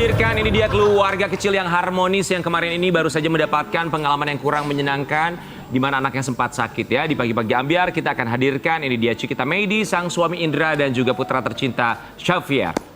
hadirkan, ini dia keluarga kecil yang harmonis yang kemarin ini baru saja mendapatkan pengalaman yang kurang menyenangkan di mana anaknya sempat sakit ya. Di pagi-pagi ambiar kita akan hadirkan, ini dia Cikita Meidi, sang suami Indra dan juga putra tercinta Xavier.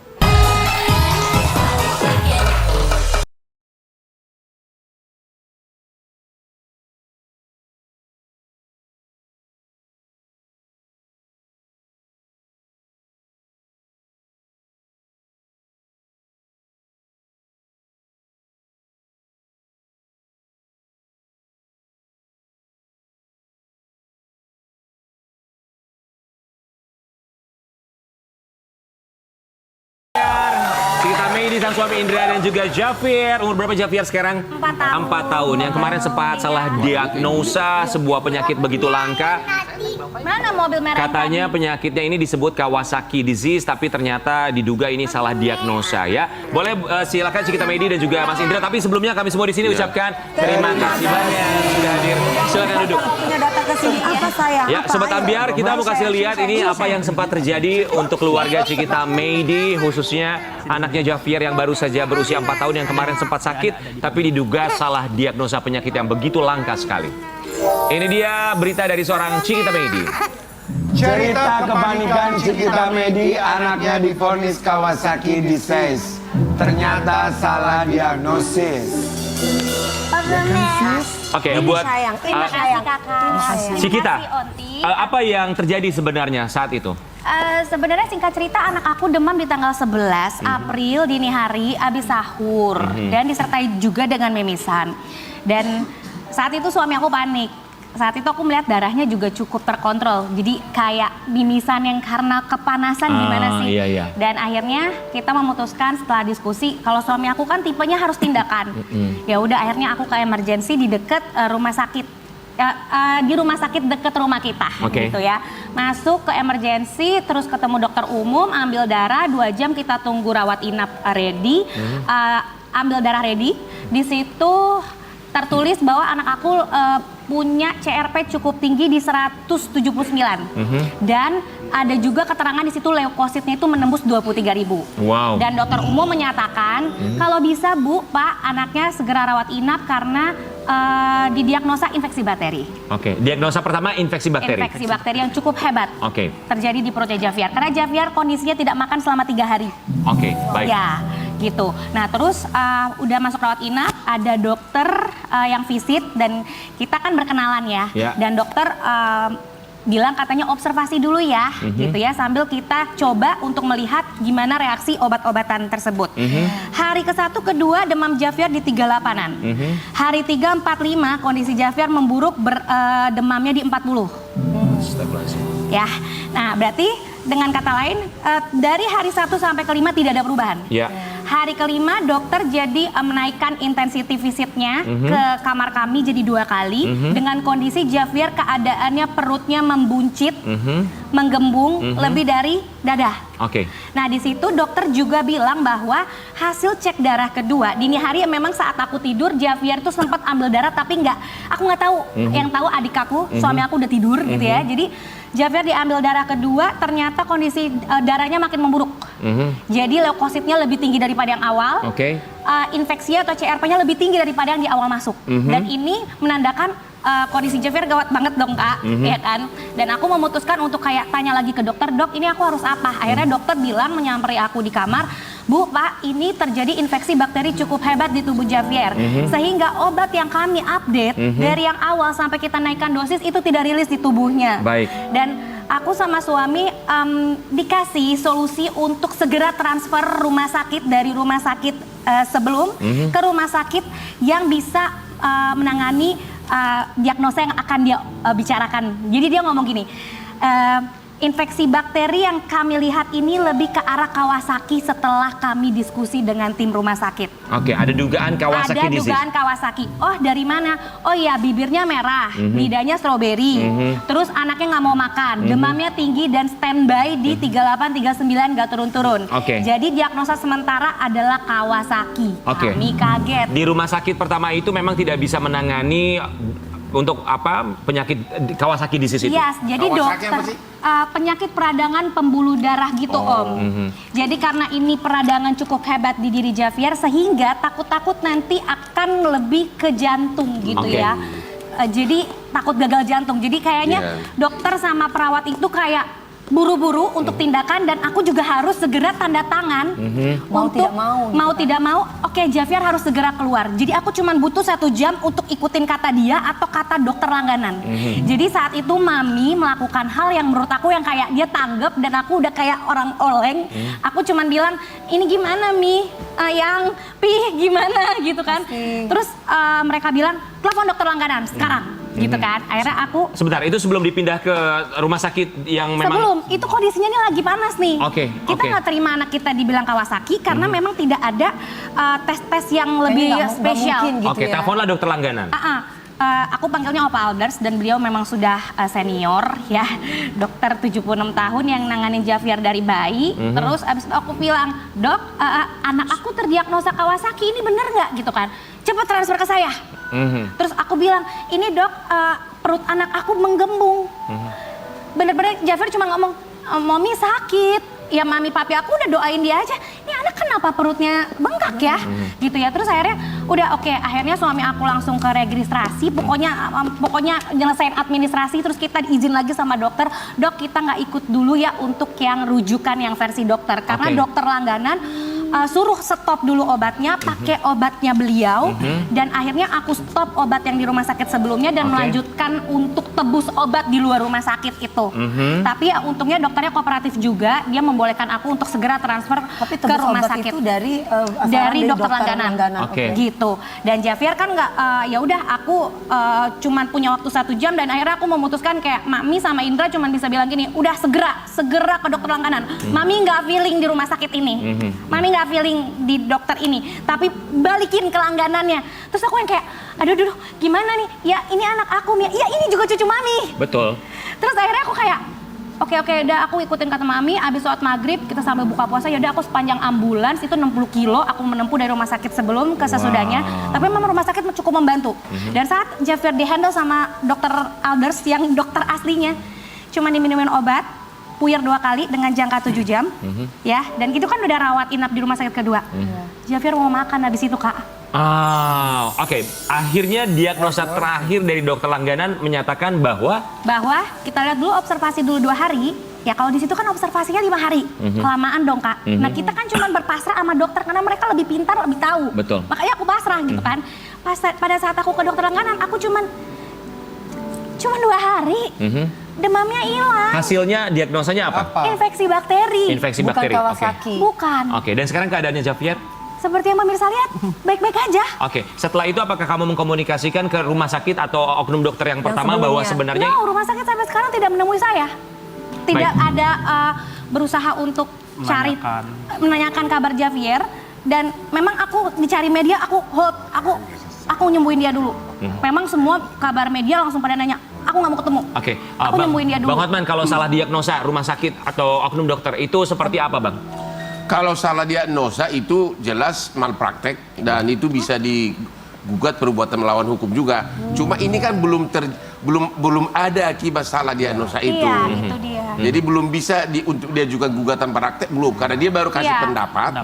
Cikita Meidi, sang suami Indra dan juga Xavier. Umur berapa Xavier sekarang? 4 tahun. 4 tahun. Yang kemarin sempat salah diagnosa sebuah penyakit begitu langka. Mana mobil merah? Katanya penyakitnya ini disebut Kawasaki disease, tapi ternyata diduga ini salah diagnosa ya. Boleh silakan Cikita Meidi dan juga Mas Indra. Tapi sebelumnya kami semua di sini ucapkan terima kasih banyak sudah hadir. Silakan duduk. Punya datang ke sini apa sayang? Ya, Sobat Ambiar, kita mau kasih lihat ini apa yang sempat terjadi untuk keluarga Cikita Meidi, khususnya anaknya Xavier yang baru saja berusia 4 tahun yang kemarin sempat sakit, tapi diduga salah diagnosa penyakit yang begitu langka sekali. Ini dia berita dari seorang Cikita Meidi. Cerita kepanikan Cikita Meidi, anaknya divonis Kawasaki disease. Ternyata salah diagnosis. Oke, buat Terima kasih kakak. Cikita, Terima kasih, Onti. apa yang terjadi sebenarnya saat itu? Sebenarnya singkat cerita anak aku demam di tanggal 11 April dini hari abis sahur dan disertai juga dengan mimisan. Dan saat itu suami aku panik. Saat itu aku melihat darahnya juga cukup terkontrol. Jadi kayak mimisan yang karena kepanasan gimana sih? Iya. Dan akhirnya kita memutuskan setelah diskusi kalau suami aku kan tipenya harus tindakan. Ya udah akhirnya aku ke emergency di dekat rumah sakit. Di rumah sakit dekat rumah kita gitu ya. Masuk ke emergency terus ketemu dokter umum, ambil darah 2 jam kita tunggu rawat inap ready. Ambil darah ready. Di situ tertulis bahwa anak aku punya CRP cukup tinggi di 179 dan ada juga keterangan di situ leukositnya itu menembus 23.000. Wow. Dan dokter umum menyatakan kalau bisa Bu, Pak, anaknya segera rawat inap karena didiagnosa infeksi bakteri. Oke, diagnosa pertama infeksi bakteri. Infeksi bakteri yang cukup hebat. Oke. Terjadi di perutnya Xavier karena Xavier kondisinya tidak makan selama 3 hari. Oke, baik. Ya, gitu. Nah, terus udah masuk rawat inap, ada dokter yang visit dan kita kan berkenalan ya. Dan dokter bilang katanya observasi dulu ya, gitu ya, sambil kita coba untuk melihat gimana reaksi obat-obatan tersebut. Hari ke-1, ke-2 demam Xavier di 38-an. Hari 3, 4, 5 kondisi Xavier memburuk, demamnya di 40. Ya, nah berarti dengan kata lain dari hari 1 sampai ke-5 tidak ada perubahan. Hari ke-5 dokter jadi menaikkan intensity visitnya ke kamar kami jadi 2 kali dengan kondisi Xavier keadaannya perutnya membuncit, menggembung lebih dari dada. Nah di situ dokter juga bilang bahwa hasil cek darah kedua dini hari memang saat aku tidur Xavier tuh sempat ambil darah tapi aku nggak tahu. Yang tahu adik aku, suami aku udah tidur gitu ya. Jadi Xavier diambil darah kedua, ternyata kondisi darahnya makin memburuk. Jadi leukositnya lebih tinggi daripada yang awal. Infeksi atau CRP-nya lebih tinggi daripada yang di awal masuk. Dan ini menandakan kondisi Xavier gawat banget dong Kak, ya kan? Dan aku memutuskan untuk kayak tanya lagi ke dokter, dok ini aku harus apa? Akhirnya dokter bilang menyamperi aku di kamar, Bu, Pak, ini terjadi infeksi bakteri cukup hebat di tubuh Xavier. Sehingga obat yang kami update dari yang awal sampai kita naikkan dosis itu tidak rilis di tubuhnya. Dan aku sama suami dikasih solusi untuk segera transfer rumah sakit dari rumah sakit sebelum ke rumah sakit yang bisa menangani diagnosa yang akan dia bicarakan. Jadi dia ngomong gini, infeksi bakteri yang kami lihat ini lebih ke arah Kawasaki setelah kami diskusi dengan tim rumah sakit. Ada dugaan Kawasaki disease. Ada dugaan Kawasaki. Oh dari mana? Oh iya bibirnya merah, lidahnya stroberi. Terus anaknya nggak mau makan, demamnya tinggi dan standby di 38, 39 nggak turun-turun. Jadi diagnosa sementara adalah Kawasaki. Kami kaget. Di rumah sakit pertama itu memang tidak bisa menangani untuk apa penyakit Kawasaki disease itu? Yes, jadi Kawasaki apa dokter sih? penyakit peradangan pembuluh darah gitu Om. Jadi karena ini peradangan cukup hebat di diri Javier sehingga takut-takut nanti akan lebih ke jantung gitu Oke. ya. Jadi takut gagal jantung. Jadi kayaknya dokter sama perawat itu kayak buru-buru untuk tindakan dan aku juga harus segera tanda tangan untuk mau tidak mau oke Javier harus segera keluar. Jadi aku cuma butuh 1 jam untuk ikutin kata dia atau kata dokter langganan. Jadi saat itu Mami melakukan hal yang menurut aku yang kayak dia tanggap dan aku udah kayak orang oleng. Aku cuma bilang ini gimana Mi, Ayang, Pi gimana gitu kan. Terus mereka bilang telepon dokter langganan sekarang. Gitu kan, akhirnya aku Sebentar, itu sebelum dipindah ke rumah sakit yang memang sebelum itu kondisinya ini lagi panas nih. Oke, Kita nggak terima anak kita dibilang Kawasaki karena memang tidak ada tes-tes yang lebih spesial. Oke, teleponlah dokter langganan. Aku panggilnya Opa Alders dan beliau memang sudah senior ya, dokter 76 tahun yang nanganin Javier dari bayi. Terus abis itu aku bilang, Dok, anak aku terdiagnosa Kawasaki ini bener nggak gitu kan? Cepat transfer ke saya. Terus aku bilang, ini dok perut anak aku menggembung. Bener-bener Javier cuma ngomong, Mami sakit. Ya Mami Papi aku udah doain dia aja. Ini anak kenapa perutnya bengkak ya? Gitu ya. Terus akhirnya udah oke. Akhirnya suami aku langsung ke registrasi. Pokoknya nyelesain administrasi. Terus kita izin lagi sama dokter. Dok kita nggak ikut dulu ya untuk yang rujukan yang versi dokter. Karena dokter langganan suruh stop dulu obatnya, pakai obatnya beliau, dan akhirnya aku stop obat yang di rumah sakit sebelumnya dan melanjutkan untuk tebus obat di luar rumah sakit itu. Tapi ya untungnya dokternya kooperatif juga, dia membolehkan aku untuk segera transfer ke rumah sakit itu dari dokter langganan. Gitu. Dan Javier kan nggak, ya udah aku cuman punya waktu 1 jam dan akhirnya aku memutuskan kayak Mami sama Indra cuman bisa bilang gini, udah segera ke dokter langganan. Mami nggak feeling di rumah sakit ini. Mami nggak feeling di dokter ini, tapi balikin ke langganannya. Terus aku yang kayak, aduh, gimana nih? Ya ini anak aku, ya ini juga cucu Mami. Betul. Terus akhirnya aku kayak, oke, udah aku ikutin kata Mami. Abis sholat maghrib kita sambil buka puasa, yaudah aku sepanjang ambulans itu 60 kilo aku menempuh dari rumah sakit sebelum ke sesudahnya. Tapi memang rumah sakit cukup membantu. Dan saat Javier dihandle sama dokter Alders yang dokter aslinya, cuma diminumin obat, puyer 2 kali dengan jangka 7 jam, ya. Dan itu kan udah rawat inap di rumah sakit kedua. Javier mau makan habis itu Kak. Oke. Akhirnya diagnosa terakhir dari dokter langganan menyatakan bahwa kita lihat dulu observasi dulu 2 hari. Ya kalau di situ kan observasinya 5 hari, kelamaan dong Kak. Nah kita kan cuma berpasrah sama dokter karena mereka lebih pintar, lebih tahu. Betul. Makanya aku pasrah gitu kan. Pada saat aku ke dokter langganan, aku cuma 2 hari. Demamnya hilang. hasilnya diagnosanya apa? Infeksi bakteri. Infeksi Bukan bakteri. Kawasaki. Bukan. Oke, dan sekarang keadaannya Javier? Seperti yang pemirsa lihat, baik-baik aja. Oke, setelah itu apakah kamu mengkomunikasikan ke rumah sakit atau oknum dokter yang pertama bahwa sebenarnya No, rumah sakit sampai sekarang tidak menemui saya. Tidak ada berusaha untuk menanyakan kabar Javier. Dan memang aku dicari media, aku hold, aku nyembuhin dia dulu. Memang semua kabar media langsung pada nanya, aku nggak mau ketemu. Oke, Aku nyembuhin dia dulu. Bang Hotman, kalau salah diagnosa rumah sakit atau oknum dokter itu seperti apa, Bang? Kalau salah diagnosa itu jelas malpraktek dan itu bisa digugat perbuatan melawan hukum juga. Cuma ini kan belum ada akibat salah diagnosa itu. Iya, itu dia. Jadi belum bisa untuk dia juga gugatan praktek belum karena dia baru kasih pendapat.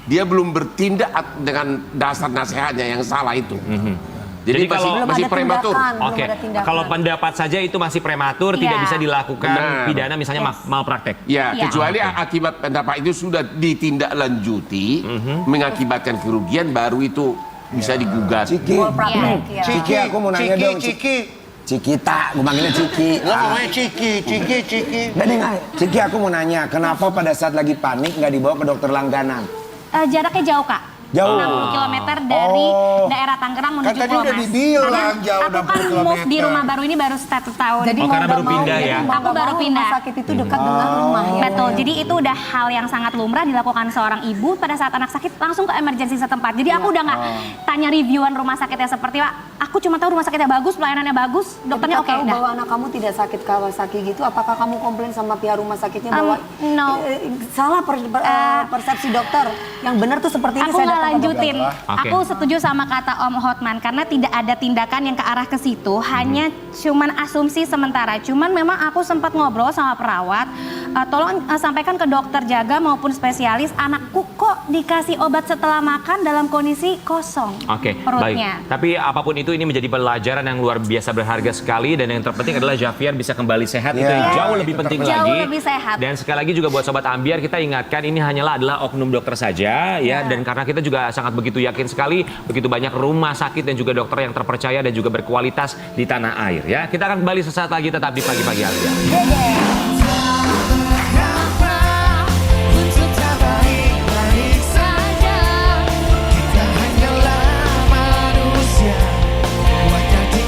Dia belum bertindak dengan dasar nasihatnya yang salah itu. Jadi masih prematur. Oke, kalau pendapat saja itu masih prematur, tidak bisa dilakukan pidana misalnya malpraktek. Ya, kecuali akibat pendapat itu sudah ditindaklanjuti, mengakibatkan kerugian, baru itu bisa digugat. Ciki, aku mau nanya dong. Cikita, gue manggilnya Ciki. Lo ngomongnya Ciki. Jadi Ciki, aku mau nanya, kenapa pada saat lagi panik nggak dibawa ke dokter langganan? Jaraknya jauh Kak. Jauh. 60 km dari daerah Tangerang menuju Kan tadi Pulau udah Mas. dibilang jauh Aku kan 60 move di kilometer. rumah baru ini baru 1 tahun. Jadi karena baru pindah ya? Aku baru pindah. Rumah sakit itu dekat dengan rumah ya. Betul, jadi itu udah hal yang sangat lumrah dilakukan seorang ibu pada saat anak sakit langsung ke emergency setempat. Jadi aku udah nggak tanya reviewan rumah sakitnya seperti apa. Aku cuma tahu rumah sakitnya bagus, pelayanannya bagus, dokternya oke. Tahu Udah. bahwa anak kamu tidak sakit Kawasaki gitu, apakah kamu komplain sama pihak rumah sakitnya bahwa no. salah persepsi dokter? Yang benar tuh seperti ini, Aku saya nggak lanjutin. Oke. Aku setuju sama kata Om Hotman karena tidak ada tindakan yang ke arah ke situ, hanya cuman asumsi sementara. Cuman memang aku sempat ngobrol sama perawat, tolong sampaikan ke dokter jaga maupun spesialis, anakku kok dikasih obat setelah makan dalam kondisi kosong Oke, perutnya. baik. Tapi apapun itu ini menjadi pelajaran yang luar biasa berharga sekali dan yang terpenting adalah Javier bisa kembali sehat itu yang jauh lebih penting Jauh lagi. lebih sehat. Dan sekali lagi juga buat sobat Ambiar kita ingatkan ini hanyalah adalah oknum dokter saja ya dan karena kita juga sangat begitu yakin sekali begitu banyak rumah sakit dan juga dokter yang terpercaya dan juga berkualitas di tanah air ya. Kita akan kembali sesaat lagi tetap di pagi-pagi Ambiar.